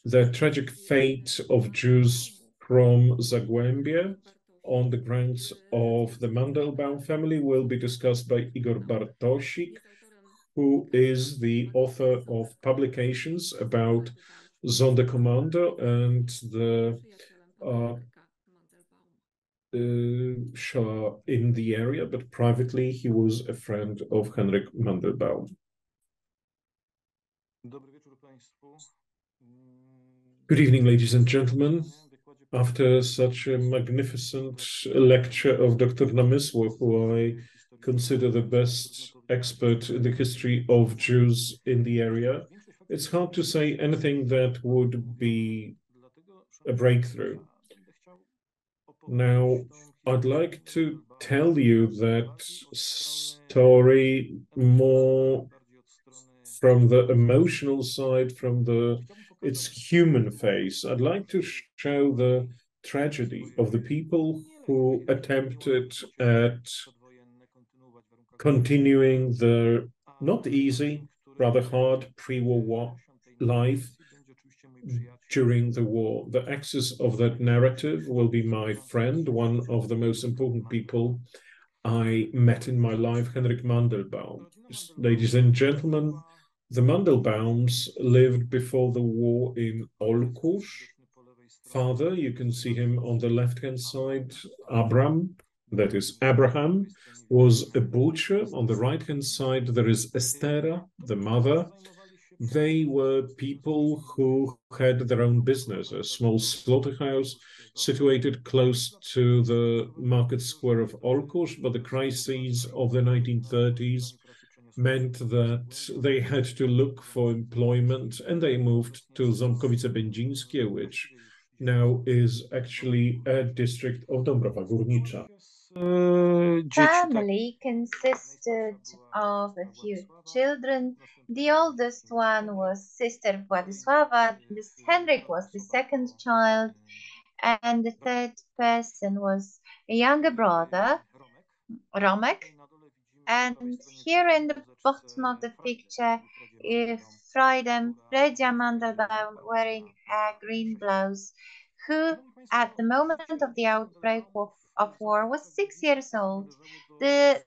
the tragic fate of Jews from Zagłębie on the grounds of the Mandelbaum family will be discussed by Igor Bartosik, who is the author of publications about Sonderkommando and the Shah in the area, but privately he was a friend of Henryk Mandelbaum. Good evening, ladies and gentlemen. After such a magnificent lecture of Dr. Namysło, who I consider the best expert in the history of Jews in the area, it's hard to say anything that would be a breakthrough. Now, I'd like to tell you that story more from the emotional side, from its human face. I'd like to show the tragedy of the people who attempted at continuing their not easy, rather hard pre-war life during the war. The axis of that narrative will be my friend, one of the most important people I met in my life, Henryk Mandelbaum. Ladies and gentlemen, the Mandelbaums lived before the war in Olkusz. Father, you can see him on the left-hand side, Abram, that is Abraham, was a butcher. On the right-hand side, there is Estera, the mother. They were people who had their own business, a small slaughterhouse situated close to the market square of Olkusz, but the crises of the 1930s meant that they had to look for employment, and they moved to Ząbkowice-Będzińskie, which now is actually a district of Dąbrowa Górnicza. Family consisted of a few children. The oldest one was Sister Władysława. Henryk was the second child, and the third person was a younger brother, Romek. And here in the bottom of the picture is Freudia Mandelbaum wearing a green blouse, who at the moment of the outbreak of war was 6 years old. The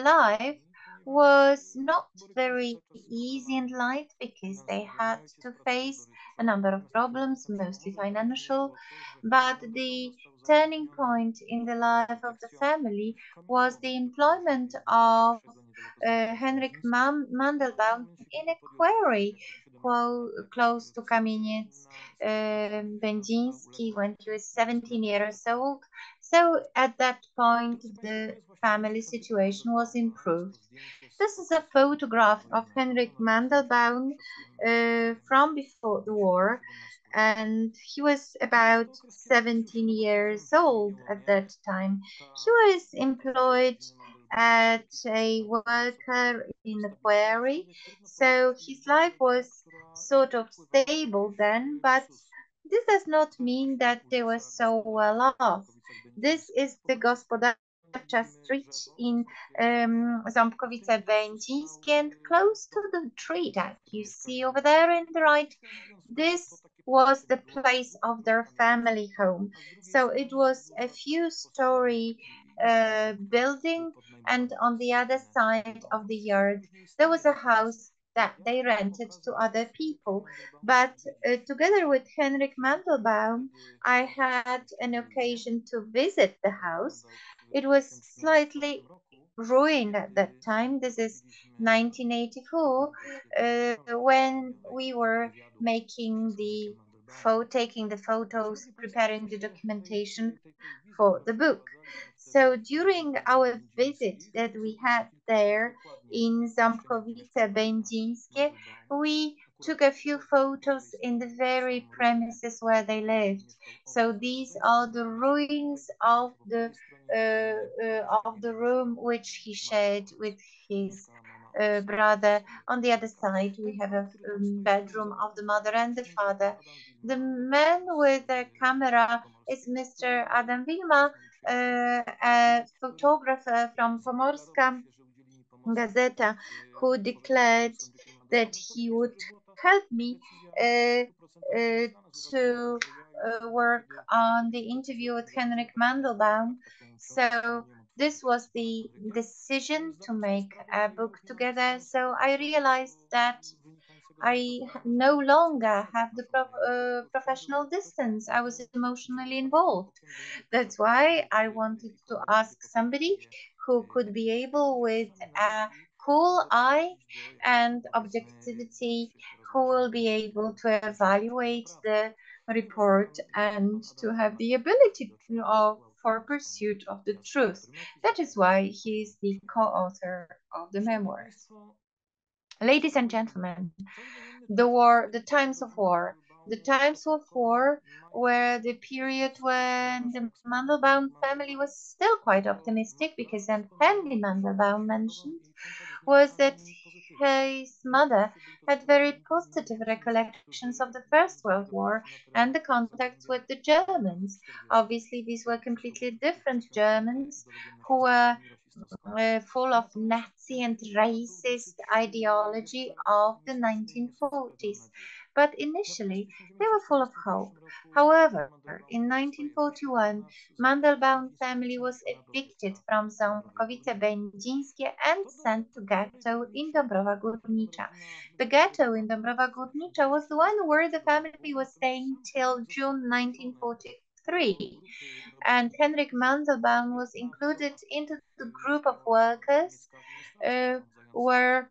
life was not very easy and light because they had to face a number of problems, mostly financial, but the turning point in the life of the family was the employment of Henryk Mandelbaum in a quarry close to Kamieniec Będziński when he was 17 years old. So at that point, the family situation was improved. This is a photograph of Henryk Mandelbaum from before the war, and he was about 17 years old at that time. He was employed as a worker in the quarry, so his life was sort of stable then, but this does not mean that they were so well off. This is the Gospodarcza Street in Ząbkowice-Będzińskie, and close to the tree that you see over there in the right, this was the place of their family home. So it was a few-story building, and on the other side of the yard, there was a house that they rented to other people. But together with Henrik Mandelbaum, I had an occasion to visit the house. It was slightly ruined at that time. This is 1984, when we were taking the photos, preparing the documentation for the book. So during our visit that we had there in Ząbkowice-Będzińskie, we took a few photos in the very premises where they lived. So these are the ruins of the room which he shared with his brother. On the other side, we have a bedroom of the mother and the father. The man with the camera is Mr. Adam Wilma, a photographer from Pomorska Gazeta, who declared that he would helped me uh, to work on the interview with Henrik Mandelbaum. So this was the decision to make a book together. So I realized that I no longer have the professional distance. I was emotionally involved. That's why I wanted to ask somebody who could be able, with a cool eye and objectivity, who will be able to evaluate the report and to have the ability for pursuit of the truth. That is why he is the co-author of the memoirs. Ladies and gentlemen, the times of war. The times of war were the period when the Mandelbaum family was still quite optimistic, because then Henry Mandelbaum mentioned was that his mother had very positive recollections of the First World War and the contacts with the Germans. Obviously, these were completely different Germans who were full of Nazi and racist ideology of the 1940s. But initially, they were full of hope. However, in 1941, Mandelbaum family was evicted from Ząbkowice-Będzińskie and sent to ghetto in Dąbrowa Górnicza. The ghetto in Dąbrowa Górnicza was the one where the family was staying till June 1943, and Henrik Mandelbaum was included into the group of workers uh, where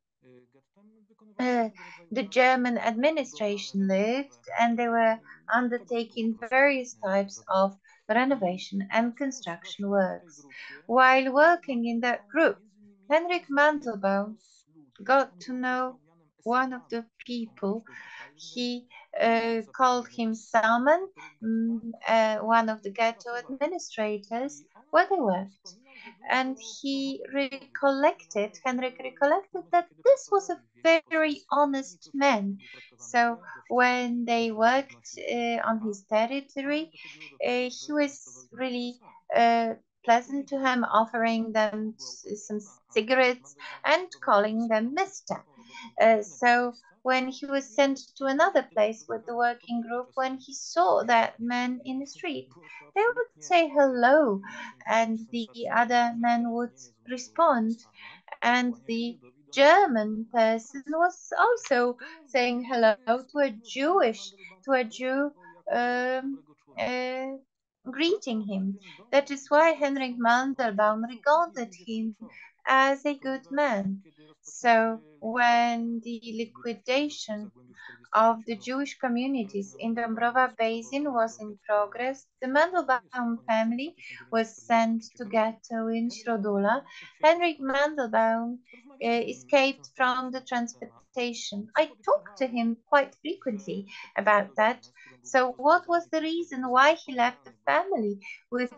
uh, the German administration lived, and they were undertaking various types of renovation and construction works. While working in that group, Henrik Mandelbaum got to know one of the people. He called him Salman, one of the ghetto administrators, where they worked. And Henrik recollected that this was a very honest man. So when they worked on his territory, he was really pleasant to him, offering them some cigarettes and calling them Mister. So when he was sent to another place with the working group, when he saw that man in the street, they would say hello, and the other man would respond, and the German person was also saying hello to a Jew, um, uh, greeting him. That is why Henrik Mandelbaum regarded him as a good man. So when the liquidation of the Jewish communities in the Dąbrowa Basin was in progress, the Mandelbaum family was sent to ghetto in Śródula. Henrik Mandelbaum escaped from the transportation. I talked to him quite frequently about that. So what was the reason why he left the family with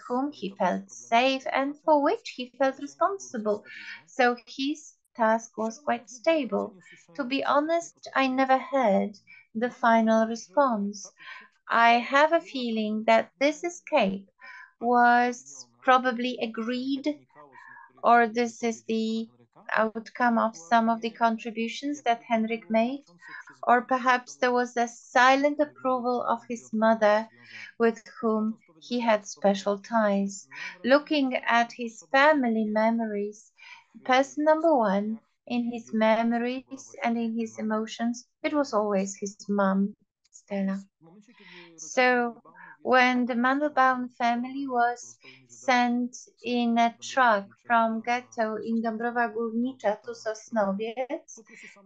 whom he felt safe and for which he felt responsible? So his task was quite stable. To be honest, I never heard the final response. I have a feeling that this escape was probably agreed, or this is the outcome of some of the contributions that Henrik made, or perhaps there was a silent approval of his mother, with whom he had special ties. Looking at his family memories, person number one in his memories and in his emotions, it was always his mom, Stella. So when the Mandelbaum family was sent in a truck from ghetto in Dąbrowa Górnicza to Sosnowiec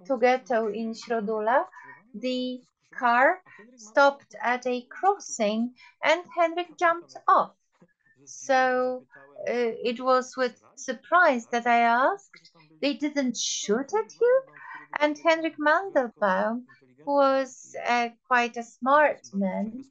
to ghetto in Śródula, the car stopped at a crossing and Henrik jumped off. So it was with surprise that I asked, "They didn't shoot at you?" And Henrik Mandelbaum, who was quite a smart man,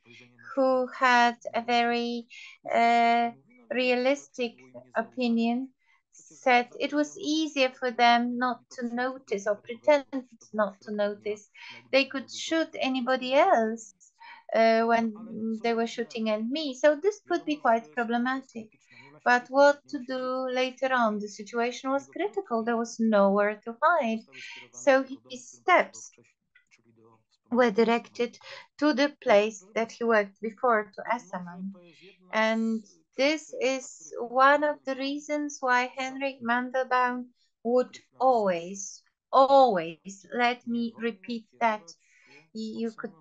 who had a very uh, realistic opinion, said it was easier for them not to notice or pretend not to notice. They could shoot anybody else when they were shooting at me, so this could be quite problematic. But what to do later on? The situation was critical. There was nowhere to hide. So his steps were directed to the place that he worked before, to Assaman. And this is one of the reasons why Henrik Mandelbaum would always, let me repeat that. You could,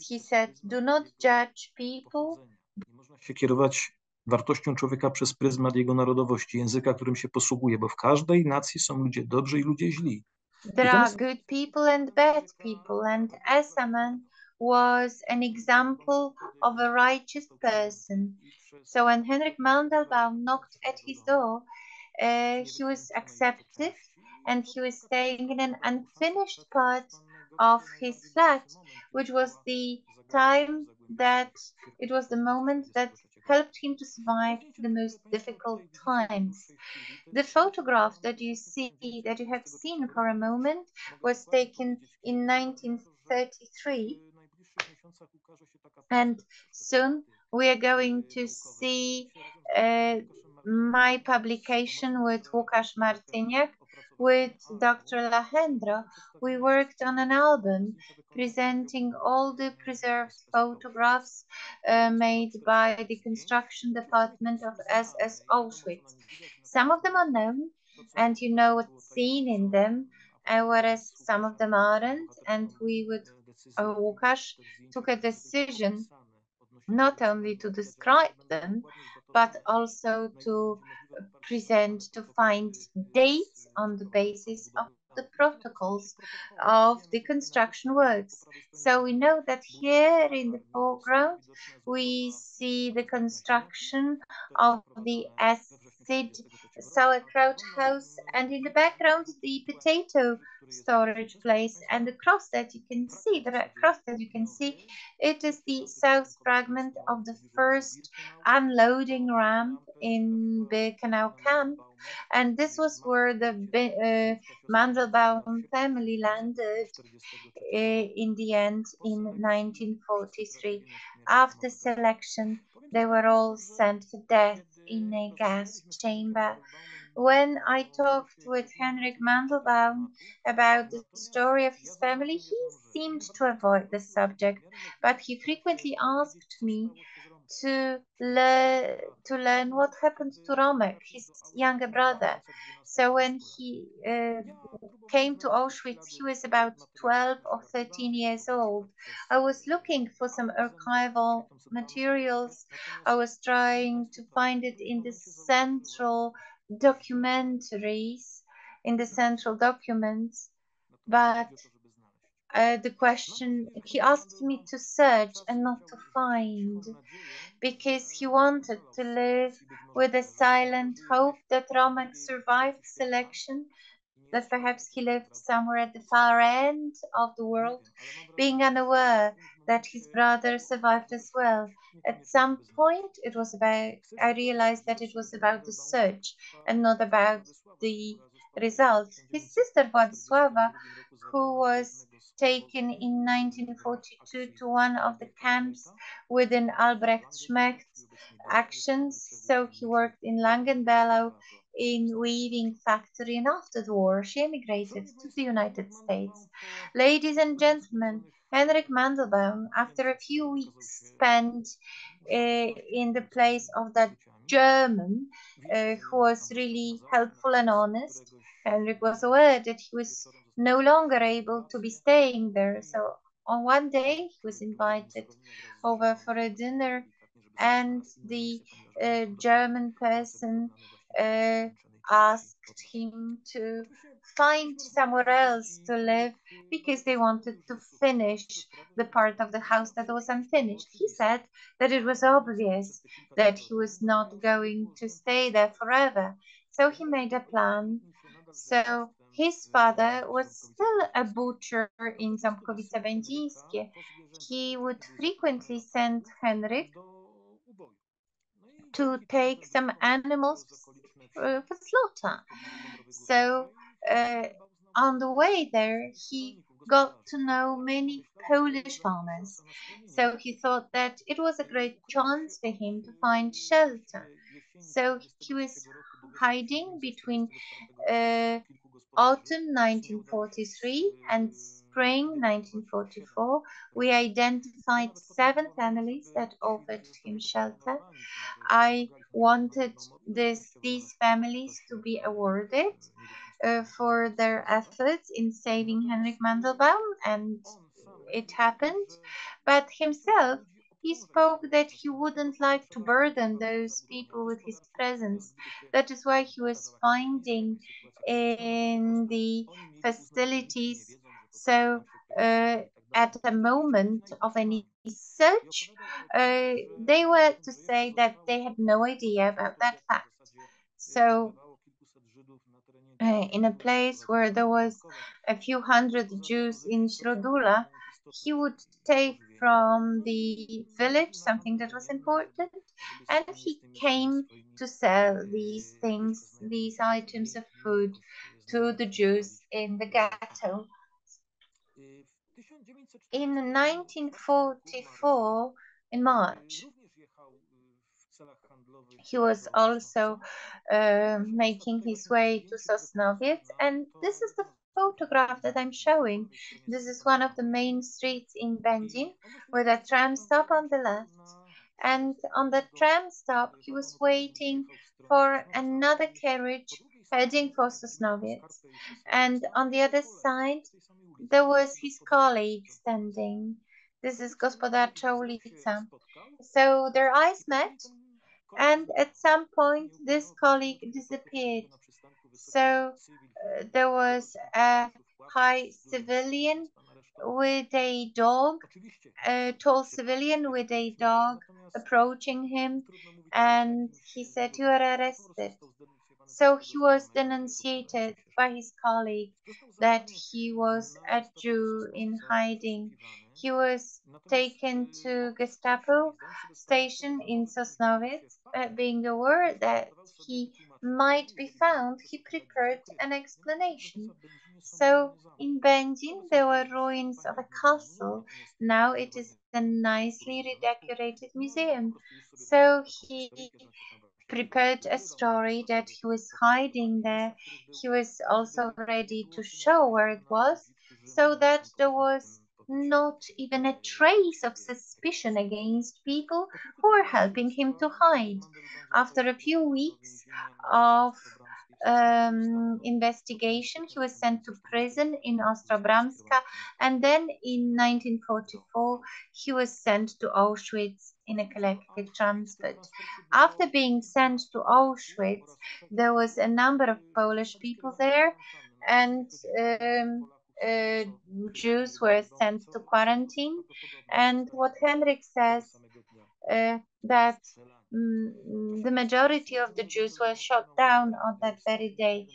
he said, do not judge people. Nie można się kierować wartością człowieka przez pryzmat jego narodowości, języka, którym się posługuje, bo w każdej nacji są ludzie dobrzy i ludzie źli. There are good people and bad people, and Asaman was an example of a righteous person. So when Henrik Mandelbaum knocked at his door, he was accepted and he was staying in an unfinished part of his flat, which was the time that it was the moment that helped him to survive the most difficult times. The photograph that you see, that you have seen for a moment, was taken in 1933, and soon we are going to see my publication with Łukasz Martyniak, with Dr. Lahendro. We worked on an album presenting all the preserved photographs made by the construction department of SS Auschwitz. Some of them are known, and you know what's seen in them, whereas some of them aren't, and we would, Łukasz took a decision not only to describe them, but also to present, to find dates on the basis of the protocols of the construction works. So we know that here in the foreground, we see the construction of the acid sauerkraut house, and in the background, the potato storage place, and the cross that you can see, the red cross that you can see, it is the south fragment of the first unloading ramp in Birkenau camp, and this was where the Mandelbaum family landed in the end in 1943. After selection, they were all sent to death in a gas chamber. When I talked with Henrik Mandelbaum about the story of his family, he seemed to avoid the subject, but he frequently asked me to learn what happened to Romek, his younger brother. So when he came to Auschwitz, he was about 12 or 13 years old. I was looking for some archival materials. I was trying to find it in the central documentaries, in the central documents, but the question, he asked me to search and not to find, because he wanted to live with a silent hope that Romek survived selection, that perhaps he lived somewhere at the far end of the world, being unaware that his brother survived as well. At some point, I realized that it was about the search and not about the result. His sister Władysława, who was taken in 1942 to one of the camps within Albrecht Schmecht's actions, so he worked in Langenbelow in weaving factory, and after the war she emigrated to the United States. Ladies and gentlemen, Henrik Mandelbaum, after a few weeks spent in the place of that German who was really helpful and honest, Henrik was aware that he was no longer able to be staying there. So on one day he was invited over for a dinner, and the German person asked him to find somewhere else to live because they wanted to finish the part of the house that was unfinished. He said that it was obvious that he was not going to stay there forever, so he made a plan. So his father was still a butcher in Ząbkowice-Będzińskie. He would frequently send Henryk to take some animals for slaughter. So on the way there, he got to know many Polish farmers. So he thought that it was a great chance for him to find shelter. So he was hiding between autumn 1943 and spring 1944, we identified 7 families that offered him shelter. I wanted these families to be awarded for their efforts in saving Henrik Mandelbaum, and it happened. But himself, he spoke that he wouldn't like to burden those people with his presence. That is why he was finding in the facilities. So at a moment of any search, they were to say that they had no idea about that fact. So in a place where there was a few hundred Jews in Śródula, he would take from the village something that was important, and he came to sell these things, these items of food to the Jews in the ghetto. In 1944, in March, he was also making his way to Sosnowiec, and this is the photograph that I'm showing. This is one of the main streets in Będzin with a tram stop on the left. And on the tram stop, he was waiting for another carriage heading for Sosnowiec. And on the other side, there was his colleague standing. This is Gospodarcza ulica. So their eyes met, and at some point this colleague disappeared. So there was a high civilian with a dog, a tall civilian with a dog approaching him, and he said, "You are arrested." So he was denunciated by his colleague that he was a Jew in hiding. He was taken to Gestapo station in Sosnowiec, being aware that he might be found, he prepared an explanation. So in Będzin there were ruins of a castle. Now it is a nicely redecorated museum. So he prepared a story that he was hiding there. He was also ready to show where it was, so that there was not even a trace of suspicion against people who were helping him to hide. After a few weeks of investigation, he was sent to prison in Ostrobramska, and then in 1944 he was sent to Auschwitz in a collective transport. After being sent to Auschwitz, there was a number of Polish people there, and uh, Jews were sent to quarantine. And what Henrik says, that the majority of the Jews were shot down on that very day.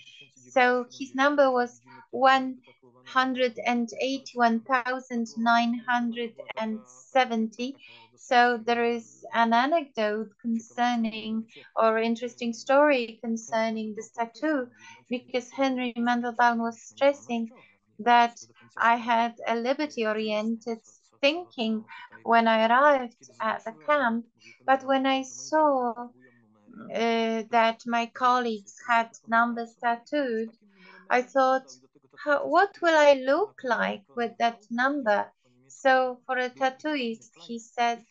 So his number was 181,970. So there is an anecdote concerning, or interesting story concerning this tattoo, because Henry Mandelbaum was stressing that I had a liberty-oriented thinking when I arrived at the camp, but when I saw that my colleagues had numbers tattooed, I thought, what will I look like with that number? So for a tattooist, he said,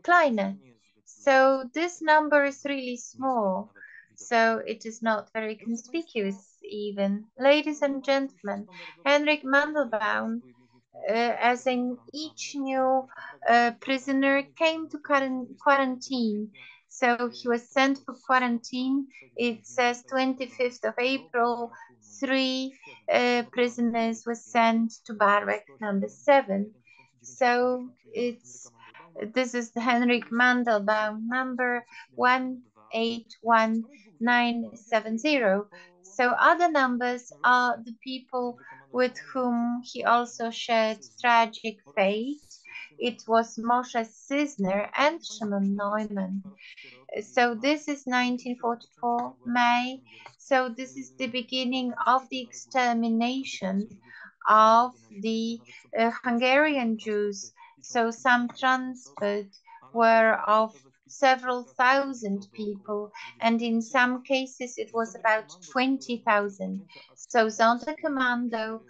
kleine. So this number is really small. So it is not very conspicuous even. Ladies and gentlemen, Henrik Mandelbaum, as in each new prisoner, came to quarantine. So he was sent for quarantine. It says 25th of April, 3 prisoners were sent to barrack number 7. So this is the Henrik Mandelbaum number 181970. So other numbers are the people with whom he also shared tragic fate. It was Moshe Cisner and Shimon Neumann. So this is 1944 May. So this is the beginning of the extermination of the Hungarian Jews. So some transport were of several thousand people, and in some cases it was about 20,000. So Sonderkommando,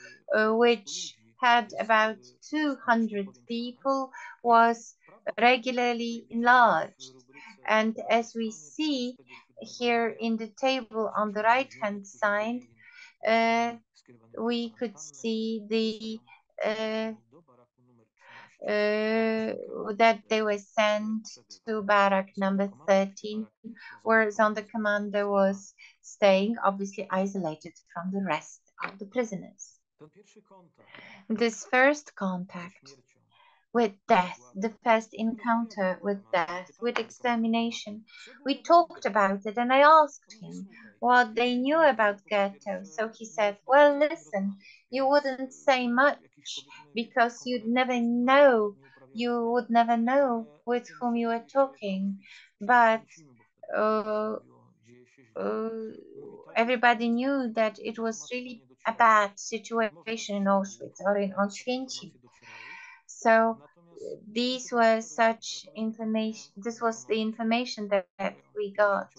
which had about 200 people, was regularly enlarged. And as we see here in the table on the right-hand side, we could see that they were sent to barrack number 13, where Sonderkommando was staying, obviously isolated from the rest of the prisoners. This first contact with death, the first encounter with death, with extermination. We talked about it and I asked him what they knew about ghetto. So he said, well, listen, you wouldn't say much because you would never know with whom you were talking. But everybody knew that it was really a bad situation in Auschwitz or in Auschwitz. So these were such information. This was the information that we got.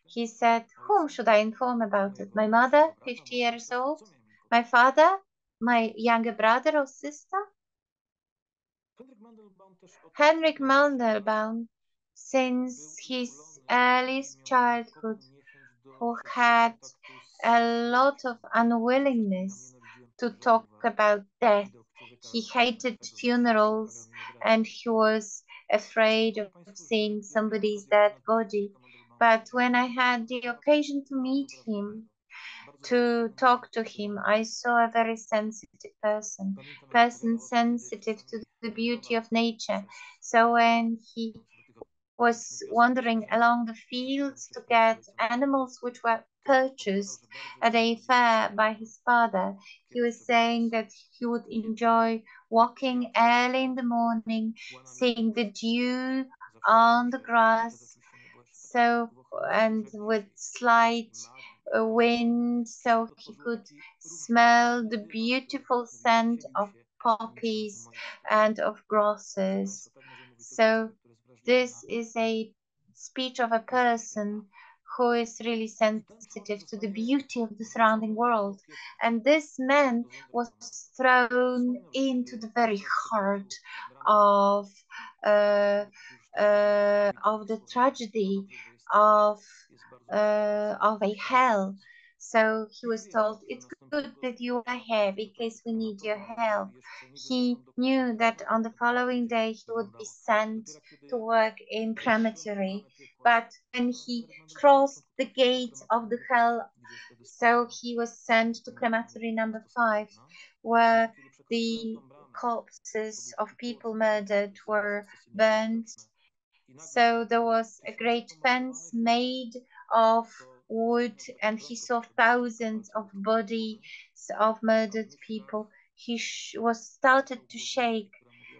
He said, whom should I inform about it? My mother, 50 years old? My father? My younger brother or sister? Henrik Mandelbaum, since his earliest childhood, who had a lot of unwillingness to talk about death. He hated funerals and he was afraid of seeing somebody's dead body. But when I had the occasion to meet him, to talk to him, I saw a very sensitive person sensitive to the beauty of nature. So when he was wandering along the fields to get animals which were purchased at a fair by his father, he was saying that he would enjoy walking early in the morning, seeing the dew on the grass, so and with slight wind, so he could smell the beautiful scent of poppies and of grasses. So this is a speech of a person who is really sensitive to the beauty of the surrounding world. And this man was thrown into the very heart of the tragedy of a hell. So he was told, it's good that you are here because we need your help. He knew that on the following day he would be sent to work in crematory. But when he crossed the gates of the hell, so he was sent to crematory number 5, where the corpses of people murdered were burned. So there was a great fence made of wood, and he saw thousands of bodies of murdered people. He was started to shake,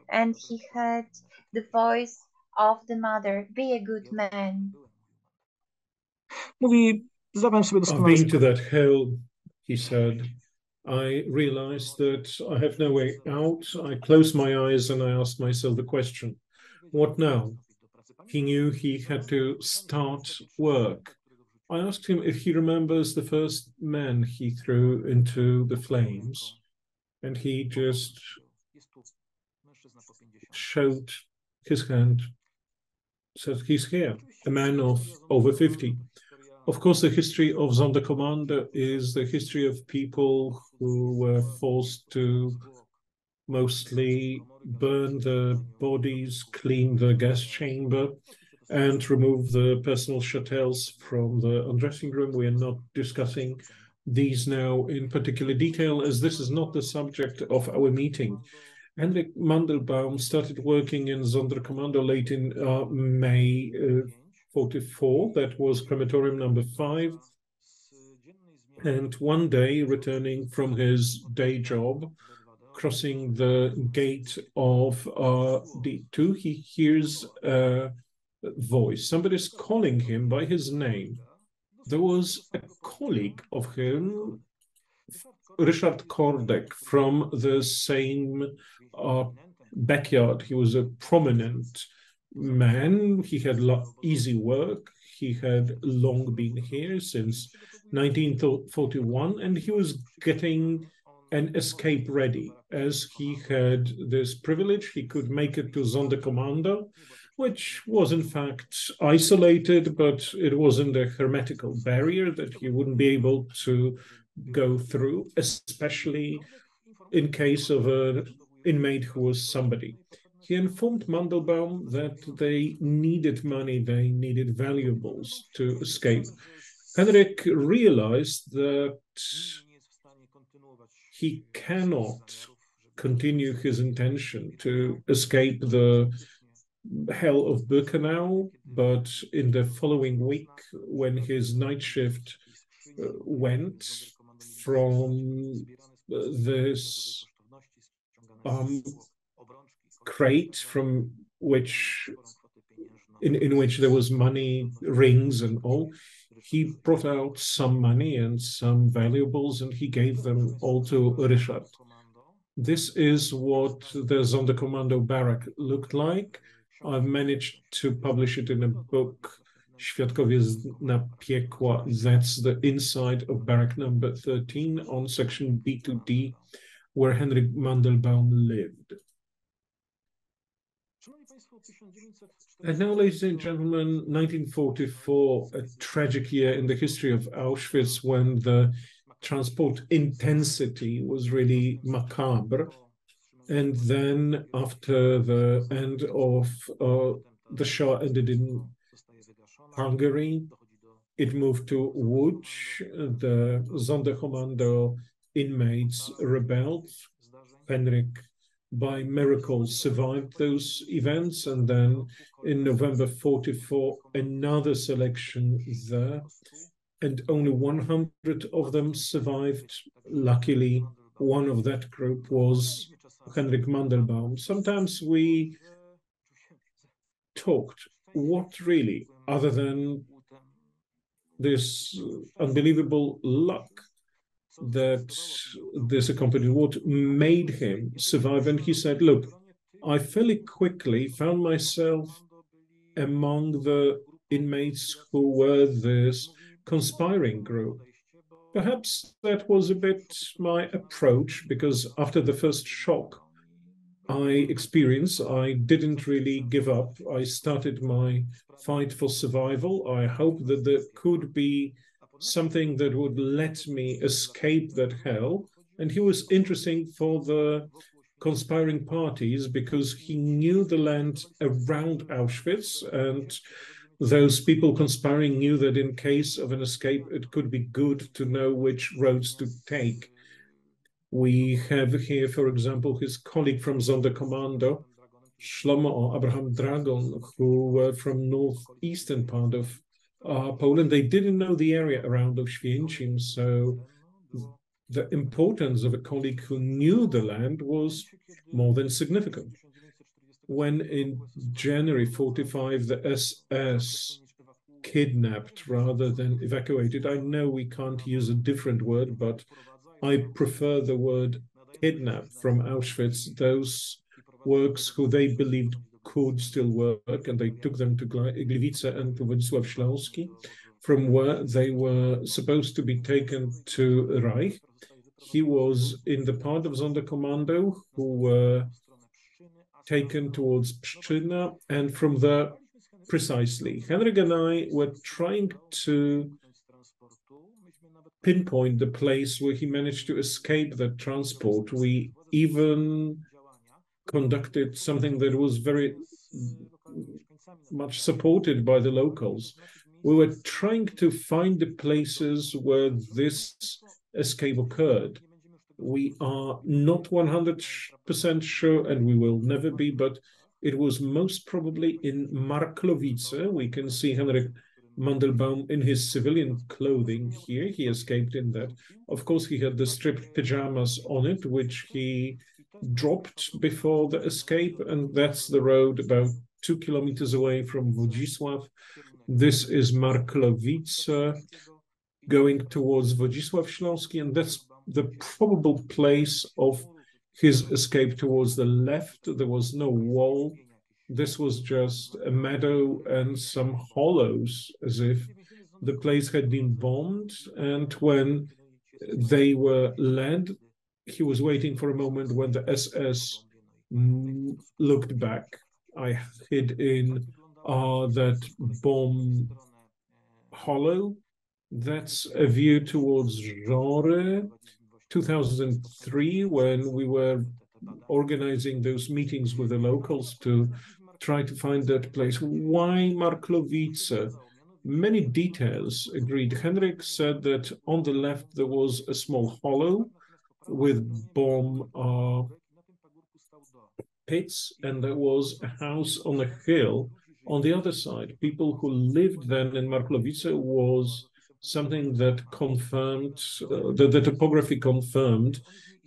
and he heard the voice of the mother, be a good man. Mówi, zdawałem sobie I've doskonale been to that hell, he said. I realized that I have no way out. I closed my eyes and I asked myself the question, what now? He knew he had to start work. I asked him if he remembers the first man he threw into the flames, and he just showed his hand, said he's here, a man of over 50. Of course, the history of Sonderkommando is the history of people who were forced to mostly burn the bodies, clean the gas chamber, and remove the personal chattels from the undressing room. We are not discussing these now in particular detail, as this is not the subject of our meeting. Henrik Mandelbaum started working in Sonderkommando late in May 44. That was crematorium number 5. And one day, returning from his day job, crossing the gate of D2, he hears a voice. Somebody's calling him by his name. There was a colleague of him, Ryszard Kordek, from the same backyard. He was a prominent man. He had easy work. He had long been here since 1941, and he was getting and escape ready. As he had this privilege, he could make it to Sonderkommando, which was in fact isolated, but it wasn't a hermetical barrier that he wouldn't be able to go through, especially in case of an inmate who was somebody. He informed Mandelbaum that they needed money, they needed valuables to escape. Henrik realized that he cannot continue his intention to escape the hell of Birkenau, but in the following week, when his night shift went from this crate from which in which there was money, rings and all, he brought out some money and some valuables and he gave them all to Ryszard. This is what the Sonderkommando barrack looked like. I've managed to publish it in a book, Świadkowie na piekła. That's the inside of barrack number 13 on section B2D, where Henryk Mandelbaum lived. And now, ladies and gentlemen, 1944, a tragic year in the history of Auschwitz when the transport intensity was really macabre. And then after the end of the Shoah ended in Hungary, it moved to Łódź. The Sonderkommando inmates rebelled. Henryk, by miracle, survived those events. And then in November 44, another selection there. And only 100 of them survived. Luckily, one of that group was Henryk Mandelbaum. Sometimes we talked, what really, other than this unbelievable luck that this accompanied, what made him survive? And he said, look, I fairly quickly found myself among the inmates who were this conspiring group. Perhaps that was a bit my approach, because after the first shock I experienced, I didn't really give up. I started my fight for survival. I hoped that there could be something that would let me escape that hell. And he was interesting for the conspiring parties because he knew the land around Auschwitz, and those people conspiring knew that in case of an escape, it could be good to know which roads to take. We have here, for example, his colleague from Sonderkommando, Shlomo or Abraham Dragon, who were from northeastern part of Poland. They didn't know the area around Oświęcim, so the importance of a colleague who knew the land was more than significant. When in January 45, the SS kidnapped rather than evacuated, I know we can't use a different word, but I prefer the word kidnap from Auschwitz, those works who they believed could still work, and they took them to Gliwice and to Władysław Śląski, from where they were supposed to be taken to Reich. He was in the part of Sonderkommando who were taken towards Pszczyna, and from there, precisely, Henryk and I were trying to pinpoint the place where he managed to escape the transport. We even conducted something that was very much supported by the locals. We were trying to find the places where this escape occurred. We are not 100% sure, and we will never be, but it was most probably in Marklowice. We can see Henryk Mandelbaum in his civilian clothing here. He escaped in that. Of course, he had the stripped pajamas on it, which he dropped before the escape, and that's the road about 2 kilometers away from Wodzisław. This is Marklowice going towards Wodzisław Śląski, and that's the probable place of his escape towards the left. There was no wall. This was just a meadow and some hollows, as if the place had been bombed. And when they were led he was waiting for a moment when the SS looked back. I hid in that bomb hollow. That's a view towards Genre, 2003, when we were organizing those meetings with the locals to try to find that place. Why Marklovice? Many details agreed. Henrik said that on the left there was a small hollow with bomb pits, and there was a house on a hill on the other side. People who lived then in Marklovice was something that confirmed, the topography confirmed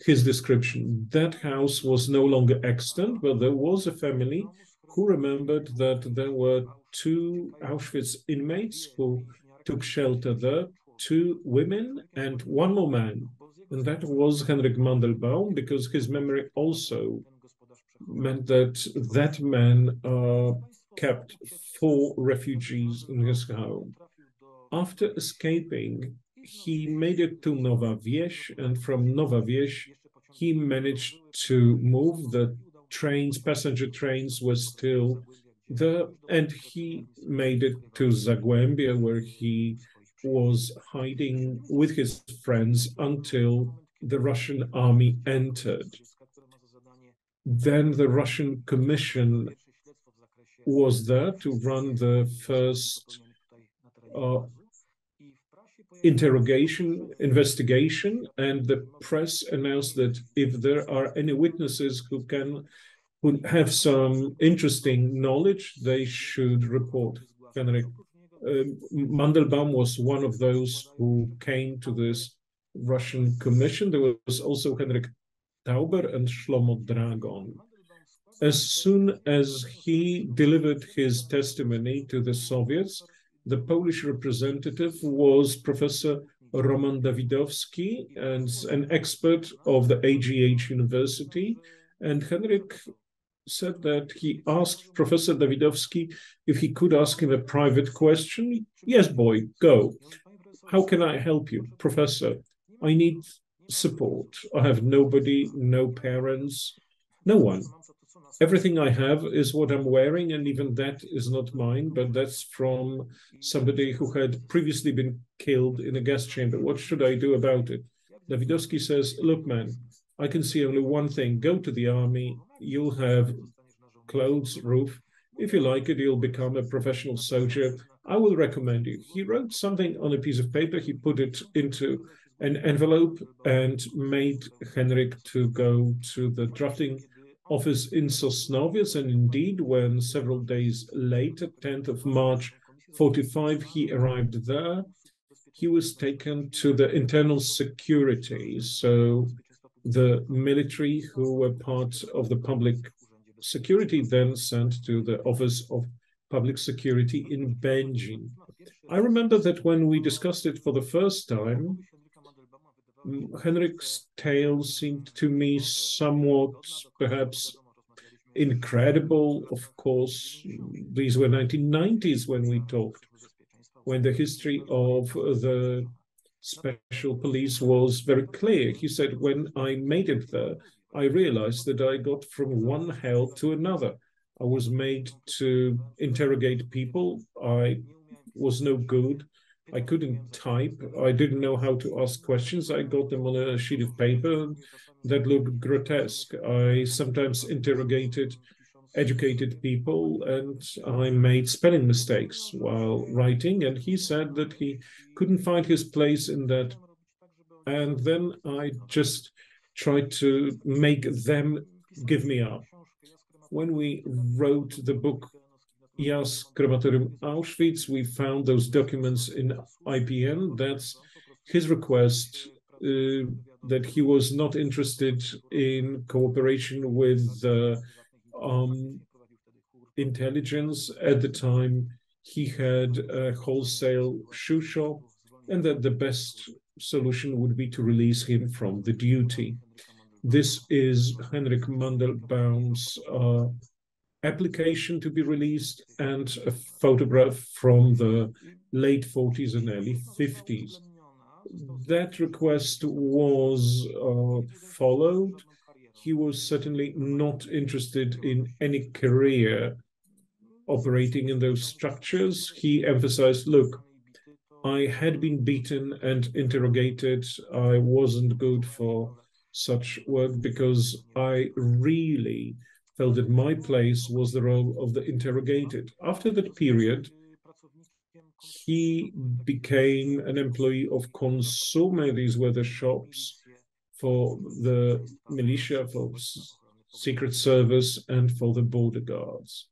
his description. That house was no longer extant, but there was a family who remembered that there were two Auschwitz inmates who took shelter there, two women and one more man. And that was Henrik Mandelbaum, because his memory also meant that that man kept 4 refugees in his home. After escaping, he made it to Nowa Wieś, and from Nowa Wieś, he managed to move. The trains, passenger trains, were still there, and he made it to Zagłębie, where he was hiding with his friends until the Russian army entered. Then the Russian commission was there to run the first investigation, and the press announced that if there are any witnesses who have some interesting knowledge, they should report. Henrik Mandelbaum was one of those who came to this Russian commission. There was also Henrik Tauber and Shlomo Dragon. As soon as he delivered his testimony to the Soviets, the Polish representative was Professor Roman Dawidowski, and an expert of the AGH University. And Henrik said that he asked Professor Dawidowski if he could ask him a private question. Yes, boy, go. How can I help you? Professor, I need support. I have nobody, no parents, no one. Everything I have is what I'm wearing, and even that is not mine, but that's from somebody who had previously been killed in a gas chamber. What should I do about it? Dawidowski says, look, man, I can see only one thing. Go to the army. You'll have clothes, roof. If you like it, you'll become a professional soldier. I will recommend you. He wrote something on a piece of paper. He put it into an envelope and made Henrik to go to the drafting office in Sosnowiec. And indeed, when several days later, 10th of March, 45, he arrived there, he was taken to the internal security. So the military who were part of the public security then sent to the Office of Public Security in Będzin. I remember that when we discussed it for the first time, Henrik's tale seemed to me somewhat, perhaps, incredible. Of course, these were 1990s when we talked, when the history of the special police was very clear. He said, when I made it there, I realized that I got from one hell to another. I was made to interrogate people. I was no good. I couldn't type. I didn't know how to ask questions. I got them on a sheet of paper that looked grotesque. I sometimes interrogated educated people, and I made spelling mistakes while writing. And he said that he couldn't find his place in that. And then I just tried to make them give me up. When we wrote the book, Yes, Crematorium Auschwitz, we found those documents in IPN. That's his request, that he was not interested in cooperation with intelligence. At the time, he had a wholesale shoe shop, and that the best solution would be to release him from the duty. This is Henrik Mandelbaum's application to be released, and a photograph from the late 40s and early 50s. that request was followed. He was certainly not interested in any career operating in those structures. He emphasized, look, I had been beaten and interrogated. I wasn't good for such work because I really felt that my place was the role of the interrogated. After that period, he became an employee of Konsumy. These were the shops for the militia, for secret service, and for the border guards.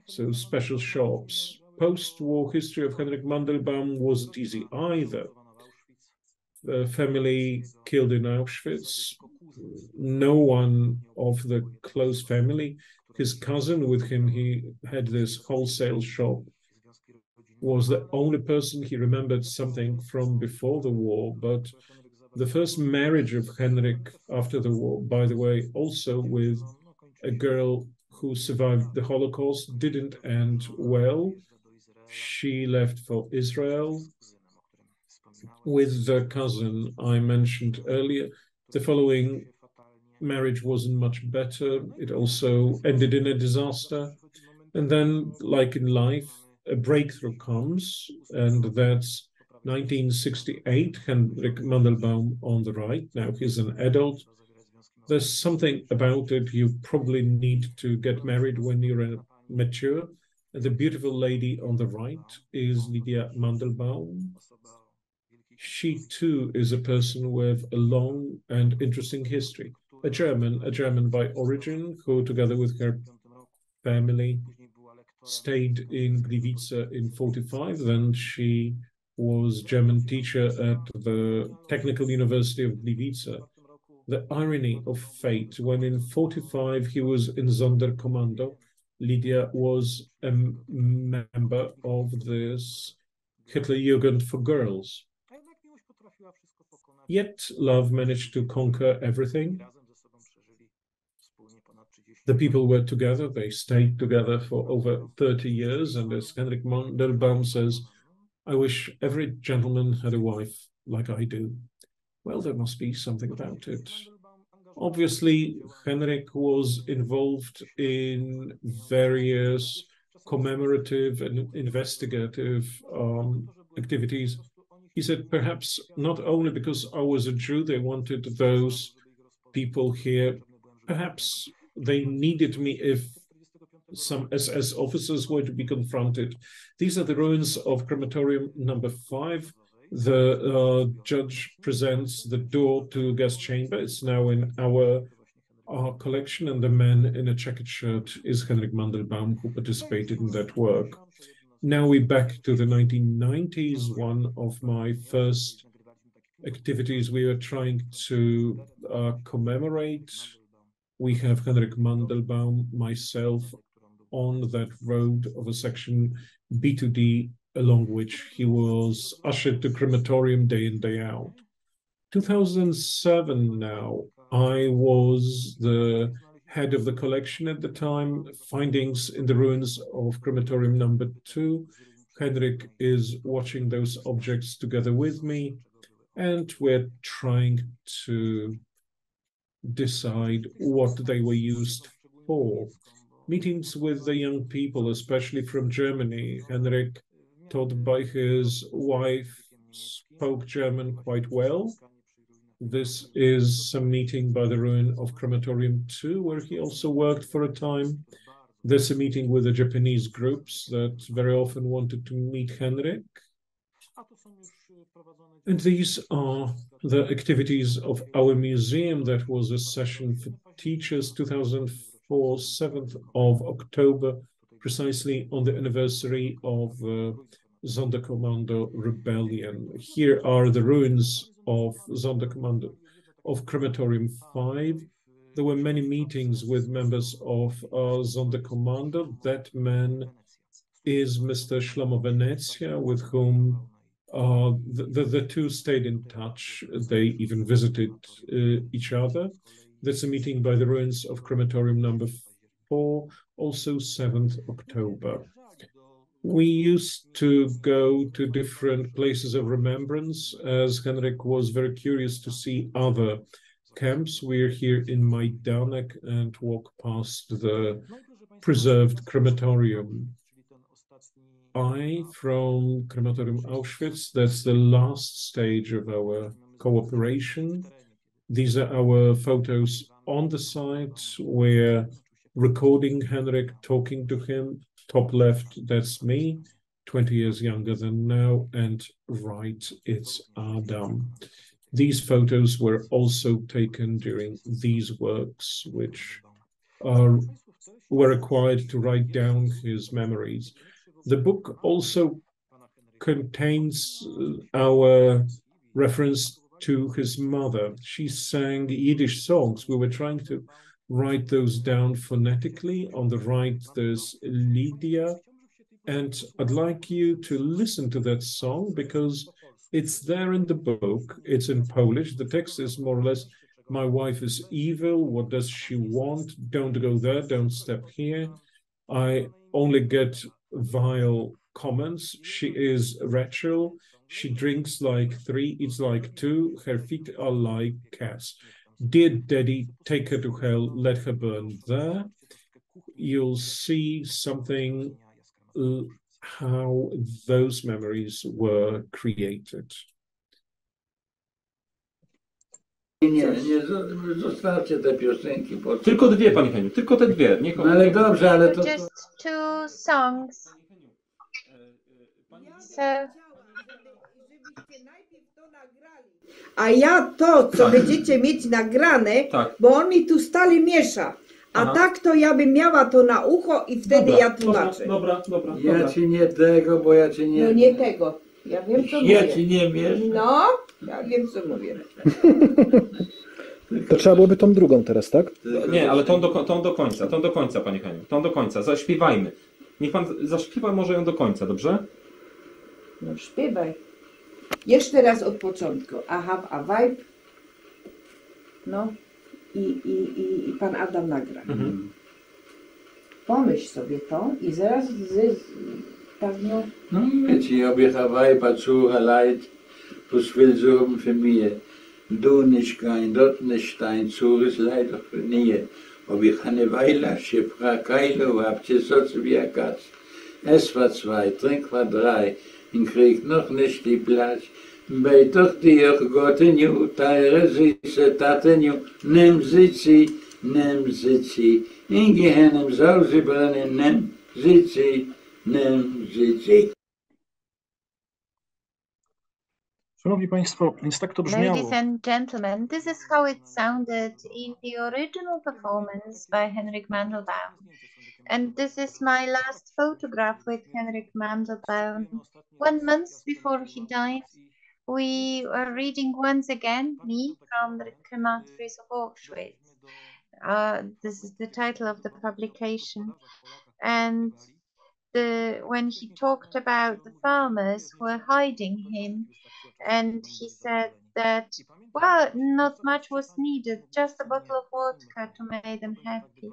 So special shops. Post-war history of Henryk Mandelbaum wasn't easy either. The family killed in Auschwitz. No one of the close family. His cousin with him, he had this wholesale shop, was the only person he remembered something from before the war. But the first marriage of Henryk after the war, by the way, also with a girl who survived the Holocaust, didn't end well. She left for Israel with the cousin I mentioned earlier. The following marriage wasn't much better. It also ended in a disaster. And then, like in life, a breakthrough comes, and that's 1968, Henryk Mandelbaum on the right. Now he's an adult. There's something about it. You probably need to get married when you're mature. And the beautiful lady on the right is Lydia Mandelbaum. She too is a person with a long and interesting history. A German by origin, who together with her family stayed in Gliwice in 1945. Then she was German teacher at the Technical University of Gliwice. The irony of fate, when in 1945 he was in Sonderkommando, Lydia was a member of this Hitlerjugend for girls. Yet love managed to conquer everything. The people were together, they stayed together for over 30 years, and as Henryk Mandelbaum says, I wish every gentleman had a wife like I do. Well, there must be something about it. Obviously, Henryk was involved in various commemorative and investigative activities. He said, perhaps not only because I was a Jew, they wanted those people here. Perhaps they needed me if some SS officers were to be confronted. These are the ruins of crematorium number 5. The judge presents the door to gas chamber. It's now in our collection, and the man in a checkered shirt is Henryk Mandelbaum, who participated in that work. Now we're back to the 1990s. One of my first activities we are trying to commemorate. We have Henryk Mandelbaum, myself, on that road of a section B2D, along which he was ushered to crematorium day in, day out. 2007 now, I was the head of the collection at the time, findings in the ruins of crematorium number 2. Henryk is watching those objects together with me, and we're trying to decide what they were used for. Meetings with the young people, especially from Germany. Henryk, taught by his wife, spoke German quite well. This is some meeting by the ruin of crematorium 2, where he also worked for a time. There's a meeting with the Japanese groups that very often wanted to meet Henryk. And these are the activities of our museum. That was a session for teachers, 2004, 7th of October, precisely on the anniversary of Sonderkommando rebellion. Here are the ruins of Sonderkommando, of crematorium 5. There were many meetings with members of Sonderkommando. That man is Mr. Shlomo Venezia, with whom the two stayed in touch. They even visited each other. That's a meeting by the ruins of crematorium number 4, also 7th October. We used to go to different places of remembrance, as Henrik was very curious to see other camps. We're here in Majdanek and walk past the preserved crematorium. From crematorium Auschwitz, that's the last stage of our cooperation. These are our photos on the site. We're recording Henrik, talking to him. Top left, that's me, 20 years younger than now, and right, it's Adam. These photos were also taken during these works, which were required to write down his memories. The book also contains our reference to his mother. She sang Yiddish songs. We were trying to write those down phonetically. On the right, there's Lydia. And I'd like you to listen to that song because it's there in the book. It's in Polish. The text is more or less, my wife is evil. What does she want? Don't go there. Don't step here. I only get vile comments. She is Rachel. She drinks like 3, eats like 2. Her feet are like cats. Dear Daddy, take her to hell. Let her burn there. You'll see something how those memories were created. Nie zostawcie te piosenki. Tylko 2, panie Heniu, tylko te 2. Niech No ale dobrze, ale to... Just 2 songs. So... A ja to, co będziecie mieć nagrane, bo on mi tu stale miesza. A tak to ja bym miała to na ucho i wtedy ja tłumaczę. Dobra. Ja ci nie tego, bo ja ci nie... No nie tego. Ja wiem, co mówię. Ja ci nie wiesz. No, ja wiem, co mówię. To trzeba byłoby tą drugą teraz, tak? Nie, ale tą do końca, panie Heniu. Tą do końca, zaśpiewajmy. Niech pan zaśpiewa może ją do końca, dobrze? No śpiewaj. Jeszcze raz od początku. I have a vibe. No. I pan Adam nagra. Pomyśl sobie to i zaraz pewno... No, met je op je Hawaii Patsura leid, was will so für mir. Du nicht kein, dort nicht dein Zur ist leider für nie. Ob ich eine Weile, Schifra Keilo, habt ihr so zu wie ein Katz. Es war 2, trink war 3, in Krieg noch nicht die Platz. Bei doch dir Gotteniu, teure süße Tateniu, nimm sie, in Gehennem soll sie brennen, nimm sie. Szanowni Państwo, więc tak to brzmiało. Ladies and gentlemen, this is how it sounded in the original performance by Henrik Mandelbaum. And this is my last photograph with Henrik Mandelbaum. 1 month before he died, we were reading once again, me, from the crematories of Auschwitz. This is the title of the publication. And when he talked about the farmers who were hiding him, and he said that, well, not much was needed, just a bottle of vodka to make them happy.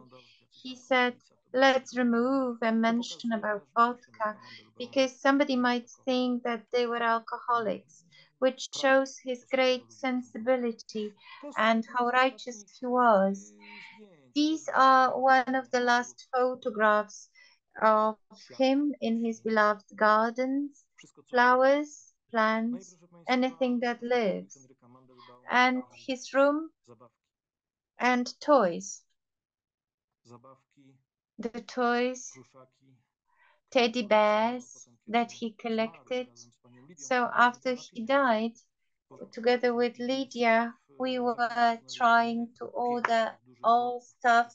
He said, let's remove a mention about vodka, because somebody might think that they were alcoholics, which shows his great sensibility and how righteous he was. These are one of the last photographs of him in his beloved gardens, flowers, plants, anything that lives, and his room and toys. The toys, teddy bears that he collected. So after he died, together with Lydia, we were trying to order all stuff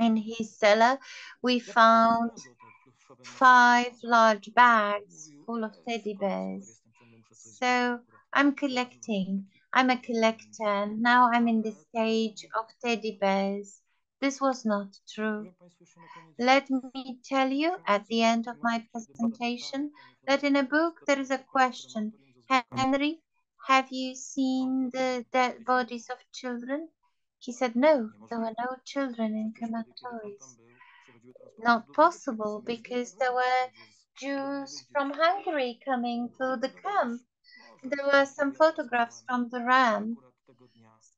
in his cellar. We found 5 large bags full of teddy bears. So I'm collecting. I'm a collector, and now I'm in the stage of teddy bears. This was not true. Let me tell you at the end of my presentation that in a book there is a question. Henry, have you seen the dead bodies of children? He said, no, there were no children in crematories. not possible because there were Jews from Hungary coming to the camp. There were some photographs from the ramp.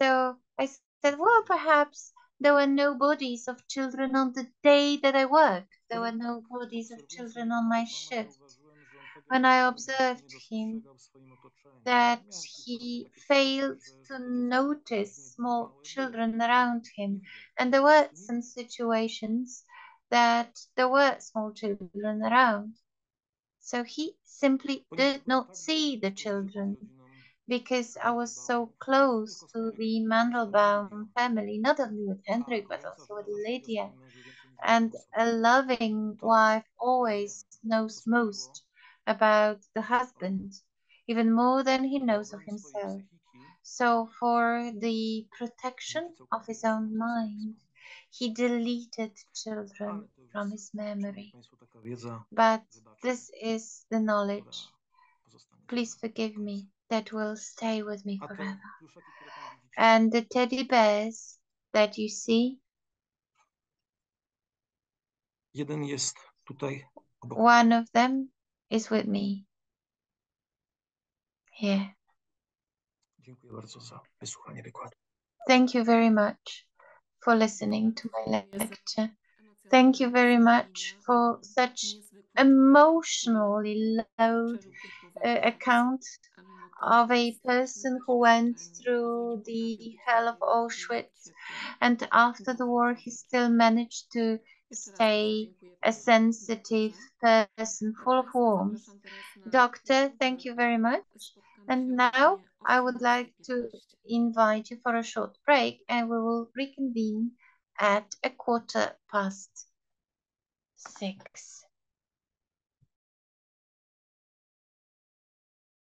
So I said, well, perhaps there were no bodies of children on the day that I worked. There were no bodies of children on my shift. When I observed him, that he failed to notice small children around him. And there were some situations that there were small children around. So he simply did not see the children because I was so close to the Mandelbaum family, not only with Hendrik, but also with Lydia. And a loving wife always knows most about the husband, even more than he knows of himself. So for the protection of his own mind, he deleted children from his memory. But this is the knowledge, please forgive me, that will stay with me forever. And the teddy bears that you see, one of them is with me here. Thank you very much for listening to my lecture. Thank you very much for such emotionally loud account of a person who went through the hell of Auschwitz, and after the war he still managed to stay a sensitive person full of warmth. Doctor, thank you very much. And now I would like to invite you for a short break, and we will reconvene at 6:15.